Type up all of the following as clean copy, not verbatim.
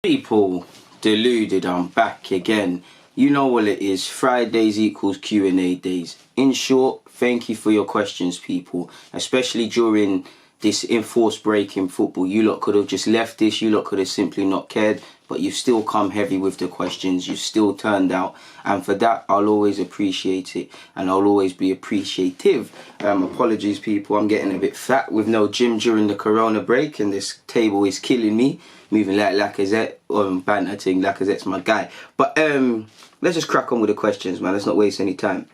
People, deluded, I'm back again. You know what it is, Fridays equals Q&A days. In short, thank you for your questions, people, especially during this enforced break in football. You lot could have just left this, you lot could have simply not cared, but you've still come heavy with the questions, you've still turned out, and for that I'll always appreciate it, and I'll always be appreciative. Apologies, people, I'm getting a bit fat with no gym during the corona break, and this table is killing me. Moving like Lacazette, banter thing, Lacazette's my guy. But let's just crack on with the questions, man. Let's not waste any time.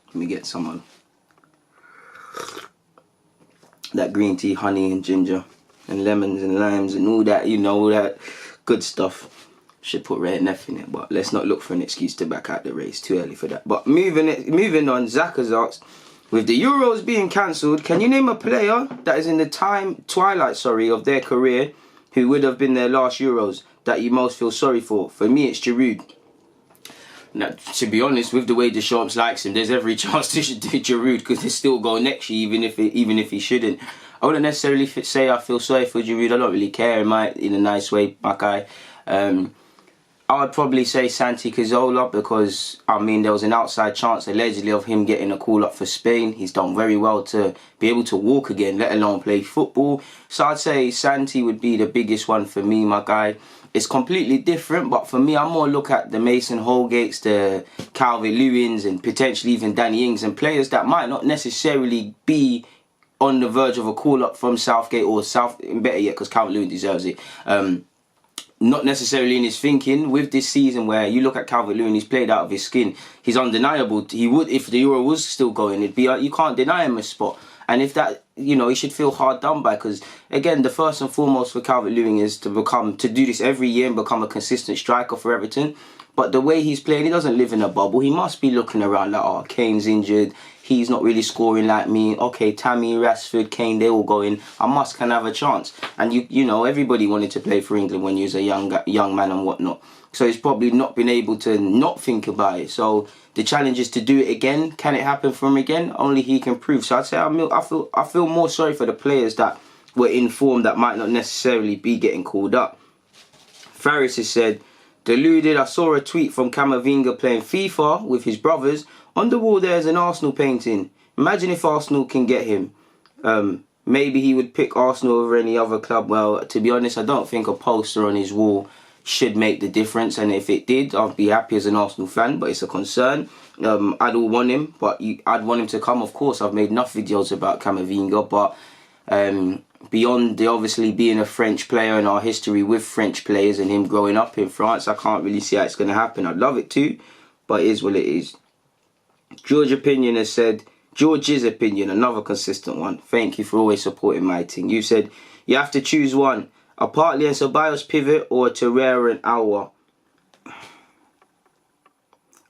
Let me get someone. That green tea, honey and ginger, and lemons and limes and all that, you know, all that good stuff. Should put red and F in it, but let's not look for an excuse to back out the race. Too early for that. But moving on, Saka's asked, with the Euros being cancelled, can you name a player that is in the twilight of their career who would have been their last Euros that you most feel sorry for? For me, it's Giroud. Now, to be honest, with the way Deschamps likes him, there's every chance to do Giroud because they still go next year, even if he shouldn't. I wouldn't necessarily say I feel sorry for Giroud. I don't really care, in a nice way, my guy. I would probably say Santi Cazorla because, I mean, there was an outside chance allegedly of him getting a call up for Spain. He's done very well to be able to walk again, let alone play football. So I'd say Santi would be the biggest one for me, my guy. It's completely different, but for me, I more look at the Mason Holgates, the Calvert-Lewins, and potentially even Danny Ings, and players that might not necessarily be on the verge of a call up from Southgate or better yet, because Calvert-Lewin deserves it. Not necessarily in his thinking with this season where you look at Calvert-Lewin, he's played out of his skin. He's undeniable. He would, if the Euro was still going, it'd be you can't deny him a spot. And if that, you know, he should feel hard done by, because again, the first and foremost for Calvert-Lewin is to do this every year and become a consistent striker for Everton. But the way he's playing, he doesn't live in a bubble. He must be looking around like, oh, Kane's injured. He's not really scoring like me. Okay, Tammy, Rashford, Kane, they all going. I can have a chance. And you know, everybody wanted to play for England when he was a young man and whatnot. So he's probably not been able to not think about it. So the challenge is to do it again. Can it happen for him again? Only he can prove. So I'd say I feel more sorry for the players that were in form that might not necessarily be getting called up. Faris has said, Deluded, I saw a tweet from Camavinga playing FIFA with his brothers. On the wall there's an Arsenal painting. Imagine if Arsenal can get him. Maybe he would pick Arsenal over any other club. Well, to be honest, I don't think a poster on his wall should make the difference. And if it did, I'd be happy as an Arsenal fan, but it's a concern. I'd all want him, but I'd want him to come, of course. I've made enough videos about Camavinga, but beyond obviously being a French player and our history with French players and him growing up in France, I can't really see how it's going to happen. I'd love it too, but it is what it is. George's opinion, another consistent one. Thank you for always supporting my team. You said you have to choose one. A Partey and Ceballos pivot or a Torreira and Aouar.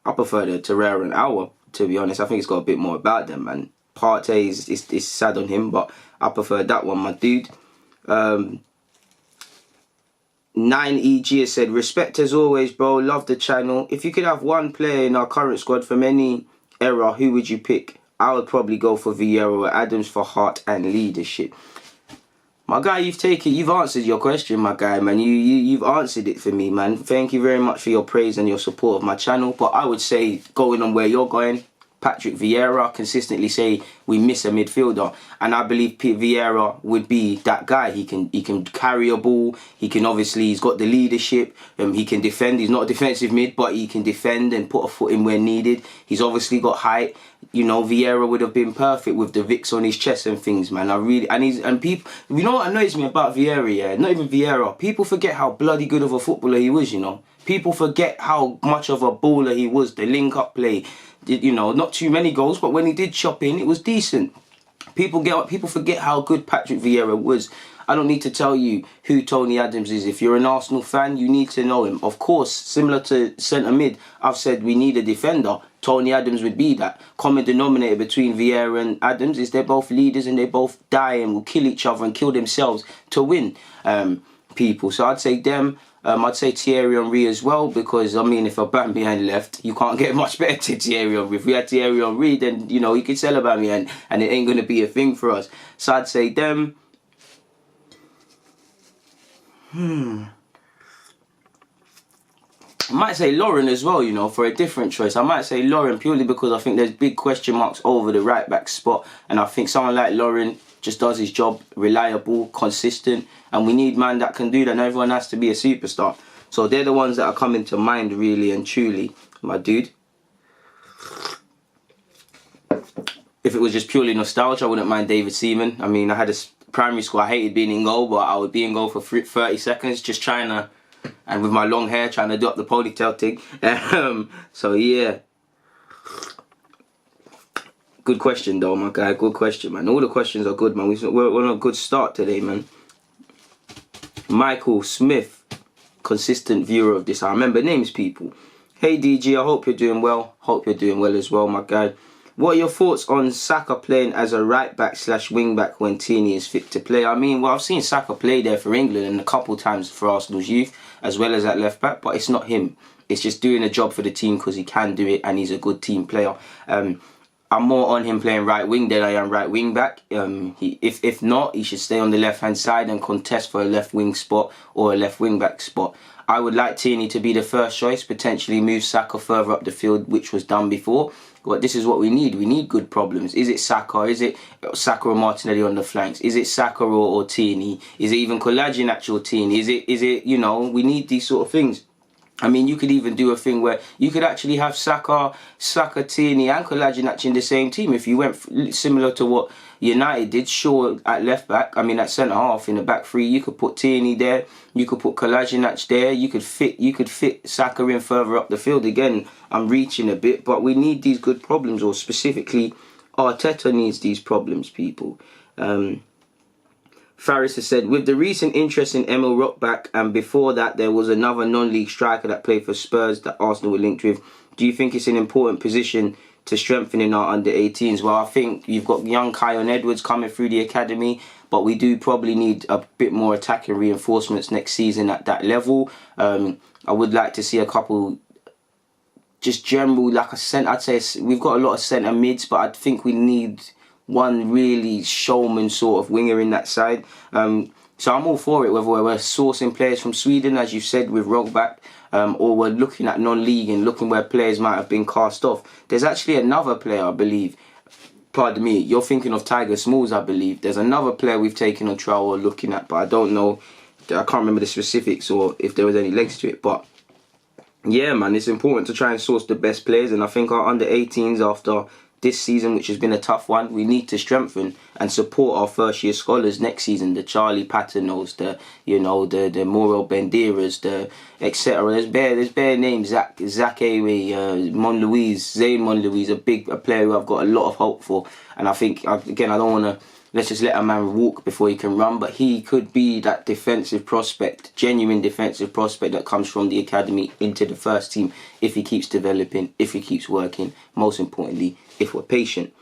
I prefer the Torreira and Aouar, to be honest. I think it's got a bit more about them, man. Partey is sad on him, but I prefer that one, my dude. 9EG has said, respect as always, bro. Love the channel. If you could have one player in our current squad from any era, who would you pick? I would probably go for Vieira or Adams for heart and leadership. My guy, you've answered your question, my guy, man. You've answered it for me, man. Thank you very much for your praise and your support of my channel. But I would say, going on where you're going, Patrick Vieira, consistently say we miss a midfielder, and I believe Vieira would be that guy. He can carry a ball. He's got the leadership. He can defend. He's not a defensive mid, but he can defend and put a foot in where needed. He's obviously got height. You know, Vieira would have been perfect with the Vicks on his chest and things, man. People. You know what annoys me about Vieira? Yeah, not even Vieira. People forget how bloody good of a footballer he was. You know, people forget how much of a baller he was. The link-up play. You know, not too many goals, but when he did chop in, it was decent. People forget how good Patrick Vieira was. I don't need to tell you who Tony Adams is. If you're an Arsenal fan, you need to know him. Of course, similar to centre mid, I've said we need a defender. Tony Adams would be that. Common denominator between Vieira and Adams is they're both leaders and they both die and will kill each other and kill themselves to win. People. So I'd say them. I'd say Thierry Henry as well, because, I mean, if Aubameyang left, you can't get much better to Thierry Henry. If we had Thierry Henry, then, you know, he could sell Aubameyang and it ain't going to be a thing for us. So I'd say them. I might say Lauren as well, you know, for a different choice. I might say Lauren purely because I think there's big question marks over the right back spot. And I think someone like Lauren just does his job, reliable, consistent. And we need man that can do that. And everyone has to be a superstar. So they're the ones that are coming to mind really and truly, my dude. If it was just purely nostalgia, I wouldn't mind David Seaman. I mean, I had a primary school, I hated being in goal, but I would be in goal for 30 seconds just trying to, and with my long hair, trying to do up the ponytail thing. So yeah. Good question though, my guy. Good question, man. All the questions are good, man. We're on a good start today, man. Michael Smith, consistent viewer of this. I remember names, people. Hey DG, I hope you're doing well. Hope you're doing well as well, my guy. What are your thoughts on Saka playing as a right back / wing back when Tierney is fit to play? I mean, well, I've seen Saka play there for England and a couple times for Arsenal's youth, as well as at left back, but it's not him. It's just doing a job for the team because he can do it and he's a good team player. I'm more on him playing right wing than I am right wing back. If not, he should stay on the left hand side and contest for a left wing spot or a left wing back spot. I would like Tierney to be the first choice, potentially move Saka further up the field, which was done before. But this is what we need. We need good problems. Is it Saka? Is it Saka or Martinelli on the flanks? Is it Saka or Tierney? Is it even Kolasinac or Tierney? Is it, you know, we need these sort of things. I mean, you could even do a thing where you could actually have Saka, Tierney and Kolasinac in the same team. If you went similar to what United did, sure, at left back, I mean at centre half in the back three, you could put Tierney there, you could put Kolasinac there, you could fit Saka in further up the field. Again, I'm reaching a bit, but we need these good problems, or specifically Arteta needs these problems, people. Faris has said, with the recent interest in Emil Rockback, and before that there was another non-league striker that played for Spurs that Arsenal were linked with, do you think it's an important position to strengthen in our under-18s? Well, I think you've got young Kion Edwards coming through the academy, but we do probably need a bit more attacking reinforcements next season at that level. I would like to see a couple, just general, like I'd say we've got a lot of centre mids, but I think we need one really showman sort of winger in that side. So I'm all for it, whether we're sourcing players from Sweden, as you said, with Rogback, or we're looking at non-league and looking where players might have been cast off. There's actually another player, I believe, pardon me, you're thinking of Tiger Smalls, I believe. There's another player we've taken on trial or looking at, but I don't know, I can't remember the specifics or if there was any legs to it. But yeah, man, it's important to try and source the best players, and I think our under-18s after this season, which has been a tough one, we need to strengthen and support our first year scholars next season. The Charlie Paternos, the Mauro Banderas, the etc. There's bare names. Zach Awe, Zayn Monlouise, a player who I've got a lot of hope for. And I think, again, I don't want to, let's just let a man walk before he can run, but he could be that defensive prospect, genuine defensive prospect that comes from the academy into the first team if he keeps developing, if he keeps working, most importantly, if we're patient.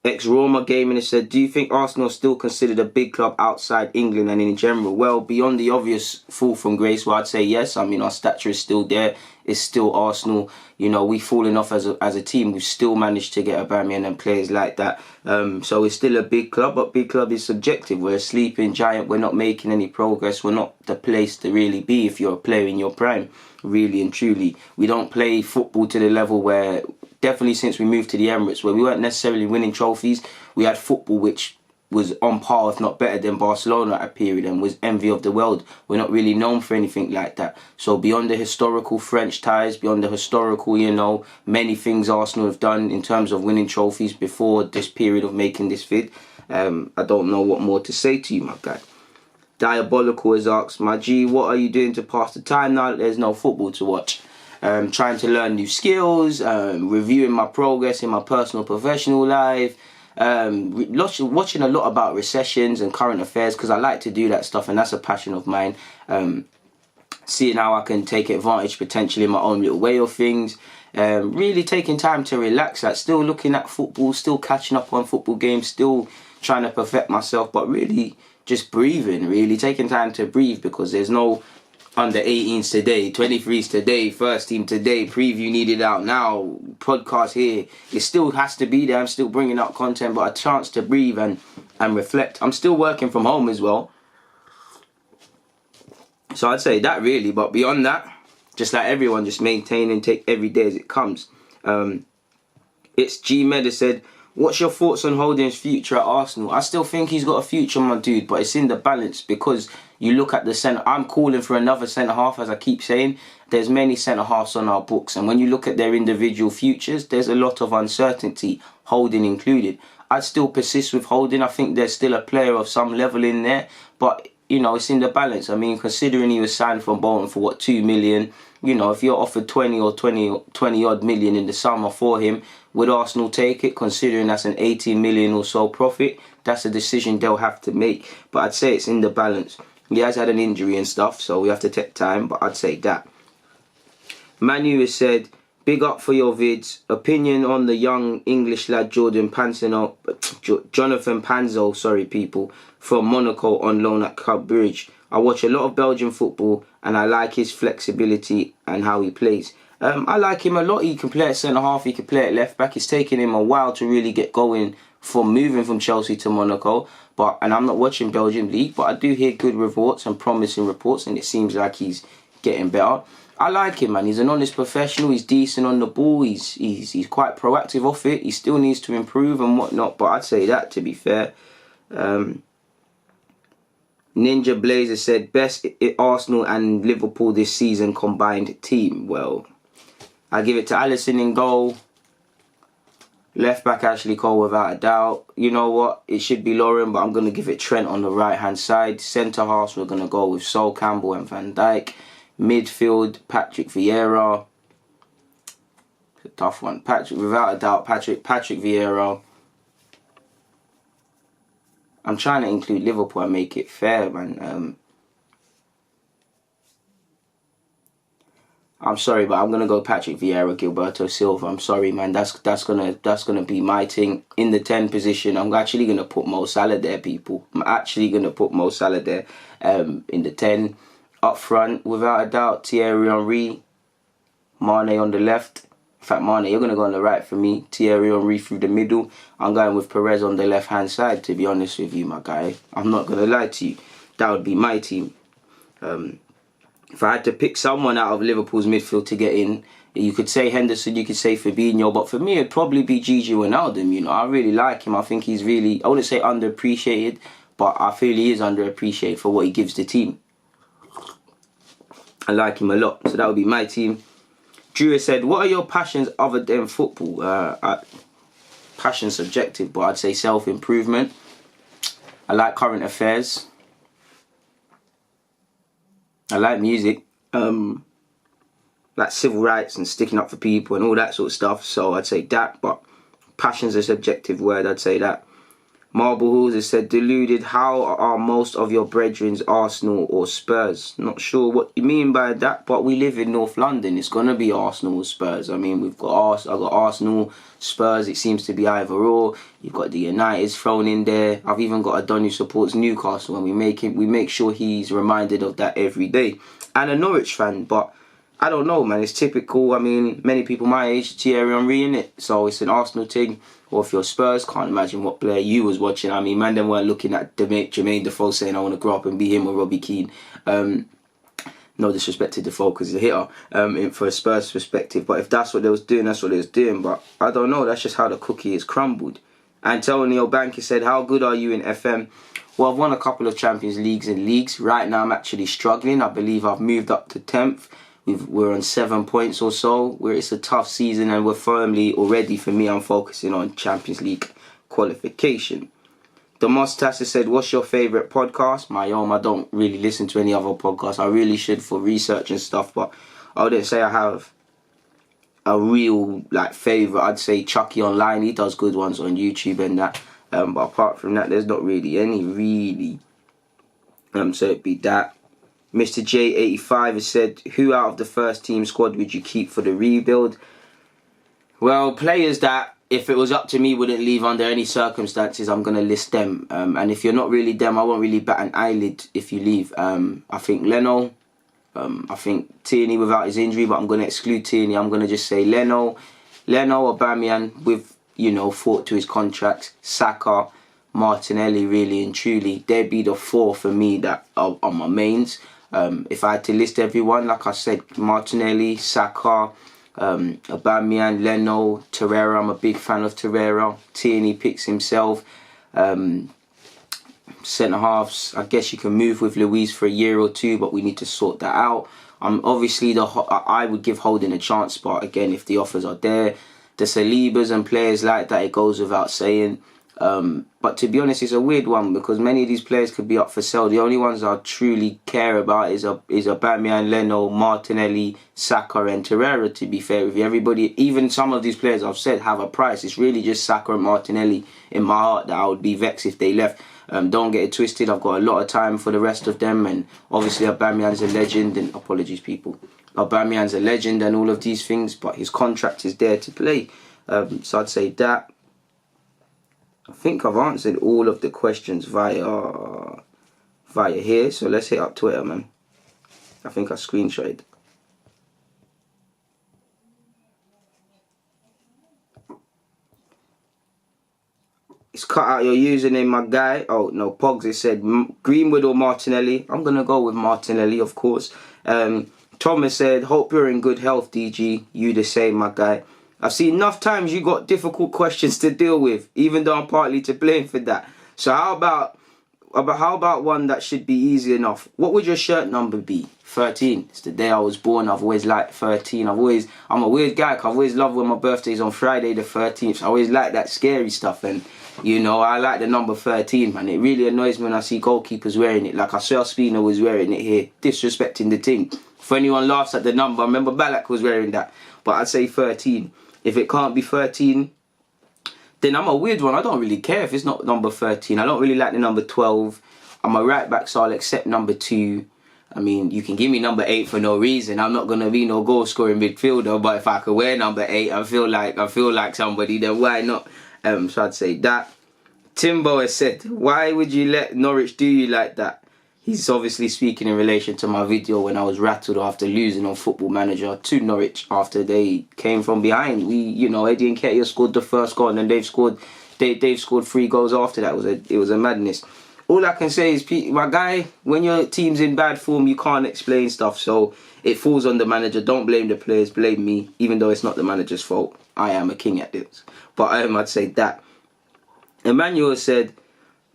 Ex-Roma Gaming has said, do you think Arsenal is still considered a big club outside England and in general? Well, beyond the obvious fall from grace, well, I'd say yes. I mean, our stature is still there. It's still Arsenal. You know, we've fallen off as a team. We've still managed to get Aubameyang and players like that. So it's still a big club, but big club is subjective. We're a sleeping giant. We're not making any progress. We're not the place to really be if you're a player in your prime, really and truly. We don't play football to the level where, definitely since we moved to the Emirates, where we weren't necessarily winning trophies, we had football which was on par, if not better than Barcelona at a period, and was envy of the world. We're not really known for anything like that. So beyond the historical French ties, beyond the historical, you know, many things Arsenal have done in terms of winning trophies before this period of making this vid, I don't know what more to say to you, my guy. Diabolical has asked, my G, what are you doing to pass the time now that there's no football to watch? Trying to learn new skills, reviewing my progress in my personal professional life, watching a lot about recessions and current affairs, because I like to do that stuff and that's a passion of mine. Seeing how I can take advantage potentially in my own little way of things. Really taking time to relax, like still looking at football, still catching up on football games, still trying to perfect myself, but really just breathing, really taking time to breathe, because there's no under 18s today, 23s today, first team today, preview needed out now, podcast here. It still has to be there. I'm still bringing out content, but a chance to breathe and reflect. I'm still working from home as well. So I'd say that really, but beyond that, just like everyone, just maintain and take every day as it comes. It's G Meda said, what's your thoughts on Holding's future at Arsenal? I still think he's got a future, my dude, but it's in the balance because you look at the centre. I'm calling for another centre half, as I keep saying. There's many centre halves on our books, and when you look at their individual futures, there's a lot of uncertainty, Holding included. I'd still persist with Holding. I think there's still a player of some level in there, but it's in the balance. I mean, considering he was signed from Bolton for what, 2 million, if you're offered 20 odd million in the summer for him, would Arsenal take it? Considering that's an 18 million or so profit, that's a decision they'll have to make. But I'd say it's in the balance. He has had an injury and stuff, so we have to take time, but I'd say that. Manu has said, big up for your vids. Opinion on the young English lad Jonathan Panzo, people, from Monaco on loan at Club Brugge. I watch a lot of Belgian football and I like his flexibility and how he plays. I like him a lot. He can play at centre half, he can play at left back. It's taken him a while to really get going from moving from Chelsea to Monaco. And I'm not watching Belgian league, but I do hear good reports and promising reports, and it seems like he's getting better. I like him, man. He's an honest professional. He's decent on the ball. He's quite proactive off it. He still needs to improve and whatnot, but I'd say that, to be fair. Ninja Blazer said, best Arsenal and Liverpool this season combined team. Well, I give it to Alisson in goal. Left back Ashley Cole without a doubt. You know what? It should be Lauren, but I'm going to give it Trent on the right hand side. Centre halves, we're going to go with Sol Campbell and Van Dijk. Midfield, Patrick Vieira. It's a tough one. Without a doubt, Patrick Vieira. I'm trying to include Liverpool and make it fair, man. I'm sorry, but I'm gonna go Patrick Vieira, Gilberto Silva. I'm sorry, man. That's gonna be my thing. In the 10 position, I'm actually gonna put Mo Salah there, people. I'm actually gonna put Mo Salah there. In the 10. Up front, without a doubt, Thierry Henry, Mane on the left. In fact, Mane, you're going to go on the right for me. Thierry Henry through the middle. I'm going with Perez on the left-hand side, to be honest with you, my guy. I'm not going to lie to you. That would be my team. If I had to pick someone out of Liverpool's midfield to get in, you could say Henderson, you could say Fabinho, but for me, it'd probably be Gigi Wijnaldum. I really like him. I think he's really, I wouldn't say underappreciated, but I feel he is underappreciated for what he gives the team. I like him a lot, so that would be my team. Drew said, what are your passions other than football? Passion subjective, but I'd say self-improvement. I like current affairs. I like music. Like civil rights and sticking up for people and all that sort of stuff. So I'd say that, but passion's a subjective word, I'd say that. Marble Halls has said, Deluded, how are most of your brethrens Arsenal or Spurs? Not sure what you mean by that, but we live in North London. It's going to be Arsenal or Spurs. I mean, I've got Arsenal, Spurs, it seems to be either or. You've got the Uniteds thrown in there. I've even got a Don who supports Newcastle, and we make sure he's reminded of that every day. And a Norwich fan, but I don't know, man. It's typical. I mean, many people my age, Thierry Henry in it, so it's an Arsenal thing. Or if you're Spurs, can't imagine what player you was watching. I mean, man, them weren't looking at Jermaine Defoe saying, I want to grow up and be him or Robbie Keane. No disrespect to Defoe because he's a hitter for a Spurs perspective. But if that's what they was doing, that's what they was doing. But I don't know. That's just how the cookie is crumbled. Antonio Banky said, how good are you in FM? Well, I've won a couple of Champions Leagues and leagues. Right now, I'm actually struggling. I believe I've moved up to 10th. We're on 7 points or so, where it's a tough season and we're firmly already, for me, I'm focusing on Champions League qualification. The Mustasa said, what's your favourite podcast? My own, I don't really listen to any other podcasts. I really should for research and stuff, but I wouldn't say I have a real favourite. I'd say Chucky Online, he does good ones on YouTube and that. But apart from that, there's not really any really. So it'd be that. Mr. J85 has said, who out of the first team squad would you keep for the rebuild? Well, players that, if it was up to me, wouldn't leave under any circumstances, I'm going to list them. And if you're not really them, I won't really bat an eyelid if you leave. I think Leno. I think Tierney without his injury, but I'm going to exclude Tierney. I'm going to just say Leno, Aubameyang with, thought to his contract, Saka, Martinelli, really and truly. They'd be the four for me that are my mains. If I had to list everyone, like I said, Martinelli, Saka, Aubameyang, Leno, Torreira. I'm a big fan of Torreira. Tierney picks himself. Centre halves, I guess you can move with Luis for a year or two, but we need to sort that out. Obviously, I would give Holding a chance, but again, if the offers are there, the Salibas and players like that, it goes without saying. But to be honest, it's a weird one because many of these players could be up for sale. The only ones I truly care about is Aubameyang, Leno, Martinelli, Saka and Torreira, to be fair with you. Everybody, even some of these players I've said have a price. It's really just Saka and Martinelli in my heart that I would be vexed if they left. Don't get it twisted, I've got a lot of time for the rest of them, and obviously Aubameyang's a legend, and apologies people, Aubameyang's a legend and all of these things, but his contract is there to play. So I'd say that. I think I've answered all of the questions via here, so let's hit up Twitter, man. I think I screenshotted. It's cut out your username, my guy. Oh, no, Pogs, it said Greenwood or Martinelli. I'm going to go with Martinelli, of course. Thomas said, hope you're in good health, DG. You the same, my guy. I've seen enough times you got difficult questions to deal with, even though I'm partly to blame for that. So how about one that should be easy enough? What would your shirt number be? 13. It's the day I was born. I've always liked 13. I'm a weird guy. I've always loved when my birthday's on Friday the 13th. So I always like that scary stuff. And, you know, I like the number 13, man. It really annoys me when I see goalkeepers wearing it. Like I saw Spino was wearing it here, disrespecting the team. If anyone laughs at the number, I remember Ballack was wearing that. But I'd say 13. If it can't be 13, then I'm a weird one. I don't really care if it's not number 13. I don't really like the number 12. I'm a right back, so I'll accept number 2. I mean, you can give me number 8 for no reason. I'm not gonna be no goal scoring midfielder, but if I could wear number 8, I feel like somebody, then why not? So I'd say that. Timbo has said, why would you let Norwich do you like that? He's obviously speaking in relation to my video when I was rattled after losing on Football Manager to Norwich after they came from behind. Eddie Nketiah scored the first goal, and then they've scored 3 goals after that. It was a madness. All I can say is, my guy, when your team's in bad form, you can't explain stuff. So it falls on the manager. Don't blame the players, blame me, even though it's not the manager's fault. I am a king at this. But I'd say that. Emmanuel said,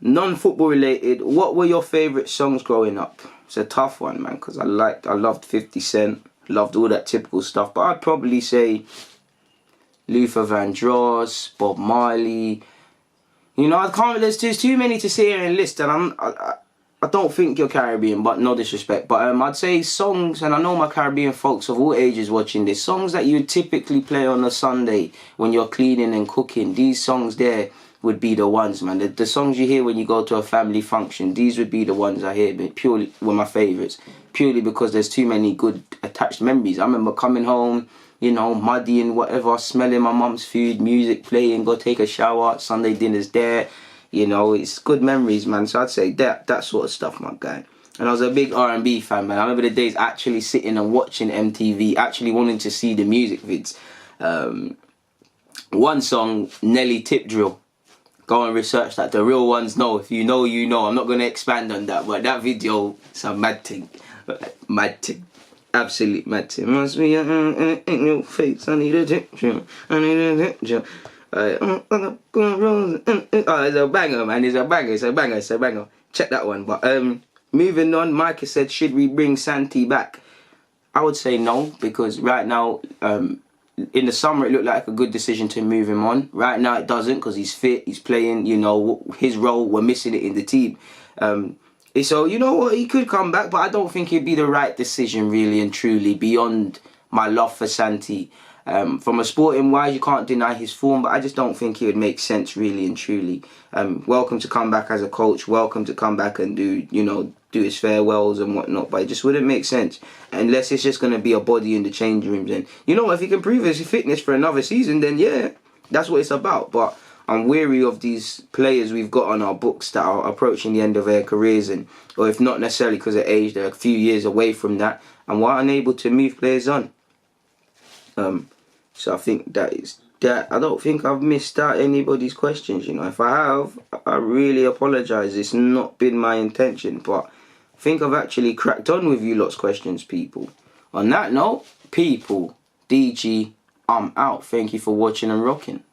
non-football related, what were your favourite songs growing up? It's a tough one, man, because I loved 50 Cent, loved all that typical stuff, but I'd probably say Luther Vandross, Bob Marley. You know, there's too many to say here and list, and I don't think you're Caribbean, but no disrespect, but I'd say songs, and I know my Caribbean folks of all ages watching this, songs that you typically play on a Sunday when you're cleaning and cooking. These songs there would be the ones, man. The songs you hear when you go to a family function, these would be the ones I hear, but purely were my favourites. Purely because there's too many good attached memories. I remember coming home, you know, muddy and whatever, smelling my mum's food, music playing, go take a shower, Sunday dinner's there. You know, it's good memories, man. So I'd say that sort of stuff, my guy. And I was a big R&B fan, man. I remember the days actually sitting and watching MTV, actually wanting to see the music vids. One song, Nelly Tip Drill. Go and research that. The real ones know. If you know, you know. I'm not going to expand on that. But that video, it's a mad thing. Mad thing. Absolute mad thing. Must be in your face. I need a tip drill. I need a tip drill. Oh, it's a banger, man. It's a banger. It's a banger. It's a banger. Check that one. But moving on, Micah said, should we bring Santi back? I would say no, because right now, in the summer, it looked like a good decision to move him on. Right now, it doesn't, because he's fit, he's playing, you know, his role, we're missing it in the team. So, you know what, he could come back, but I don't think it'd be the right decision, really and truly, beyond my love for Santi. From a sporting wise, you can't deny his form, but I just don't think it would make sense, really and truly. Welcome to come back as a coach, welcome to come back and do his farewells and whatnot, but it just wouldn't make sense unless it's just going to be a body in the change rooms. And you know what, if he can prove his fitness for another season, then yeah, that's what it's about. But I'm weary of these players we've got on our books that are approaching the end of their careers, or if not necessarily because of age, they're a few years away from that, and we're unable to move players on. So I think that is that. I don't think I've missed out anybody's questions, you know. If I have, I really apologise. It's not been my intention, but I think I've actually cracked on with you lot's questions, people. On that note, people, DG, I'm out. Thank you for watching and rocking.